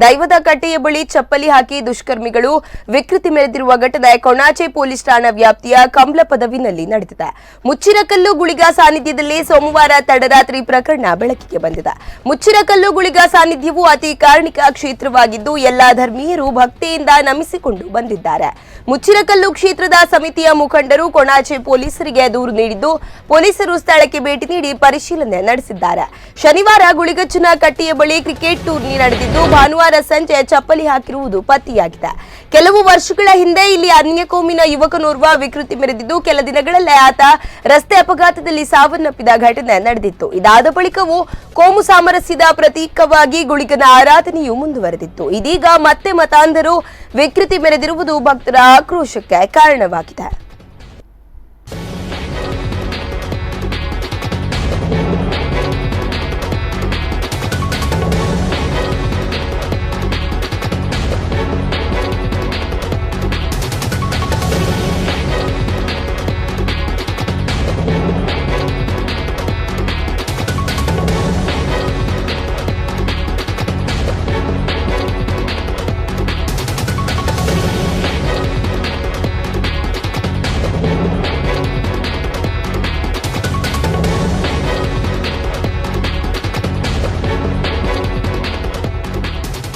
ದೈವದ ಕಟ್ಟೆಯ ಬಳಿ ಚಪ್ಪಲಿ ಹಾಕಿ ದುಷ್ಕರ್ಮಿಗಳು ವಿಕೃತಿ ಮೆರೆದಿರುವ ಘಟನೆ ಕೊಣಾಚೆ ಪೊಲೀಸ್ ಠಾಣಾ ವ್ಯಾಪ್ತಿಯ ಕಂಬ್ಲ ಪದವಿನಲ್ಲಿ ನಡೆದಿದೆ. ಮುಚ್ಚಿರಕಲ್ಲು ಗುಳಿಗ ಸಾನ್ನಿಧ್ಯದಲ್ಲಿ ಸೋಮವಾರ ತಡರಾತ್ರಿ ಪ್ರಕರಣ ಬೆಳಕಿಗೆ ಬಂದಿದೆ. ಮುಚ್ಚಿರಕಲ್ಲು ಗುಳಿಗ ಸಾನ್ನಿಧ್ಯವು ಅತಿ ಕಾರಣಿಕ ಕ್ಷೇತ್ರವಾಗಿದ್ದು ಎಲ್ಲಾ ಧರ್ಮೀಯರು ಭಕ್ತಿಯಿಂದ ನಮಿಸಿಕೊಂಡು ಬಂದಿದ್ದಾರೆ. ಮುಚ್ಚಿರಕಲ್ಲು ಕ್ಷೇತ್ರದ ಸಮಿತಿಯ ಮುಖಂಡರು ಕೊಣಾಚೆ ಪೊಲೀಸರಿಗೆ ದೂರು ನೀಡಿದ್ದು ಪೊಲೀಸರು ಸ್ಥಳಕ್ಕೆ ಭೇಟಿ ನೀಡಿ ಪರಿಶೀಲನೆ ನಡೆಸಿದ್ದಾರೆ. ಶನಿವಾರ ಗುಳಿಗಚ್ಚನ ಕಟ್ಟೆಯ ಬಳಿ ಕ್ರಿಕೆಟ್ ಟೂರ್ನಿ ನಡೆದಿದ್ದು ಭಾನುವಾರ ಸಂಜೆ ಚಪ್ಪಲಿ ಹಾಕಿರುವುದು ಪತ್ತೆಯಾಗಿದೆ. ಕೆಲವು ವರ್ಷಗಳ ಹಿಂದೆ ಇಲ್ಲಿ ಅನ್ಯ ಕೋಮಿನ ಯುವಕನೋರ್ವ ವಿಕೃತಿ ಮೆರೆದಿದ್ದು ಕೆಲ ದಿನಗಳಲ್ಲೇ ಆತ ರಸ್ತೆ ಅಪಘಾತದಲ್ಲಿ ಸಾವನ್ನಪ್ಪಿದ ಘಟನೆ ನಡೆದಿತ್ತು. ಇದಾದ ಬಳಿಕವೂ ಕೋಮು ಸಾಮರಸ್ಯದ ಪ್ರತೀಕವಾಗಿ ಗುಳಿಗನ ಆರಾಧನೆಯು ಮುಂದುವರೆದಿತ್ತು. ಇದೀಗ ಮತ್ತೆ ಮತಾಂಧರು ವಿಕೃತಿ ಮೆರೆದಿರುವುದು ಭಕ್ತರ ಆಕ್ರೋಶಕ್ಕೆ ಕಾರಣವಾಗಿದೆ.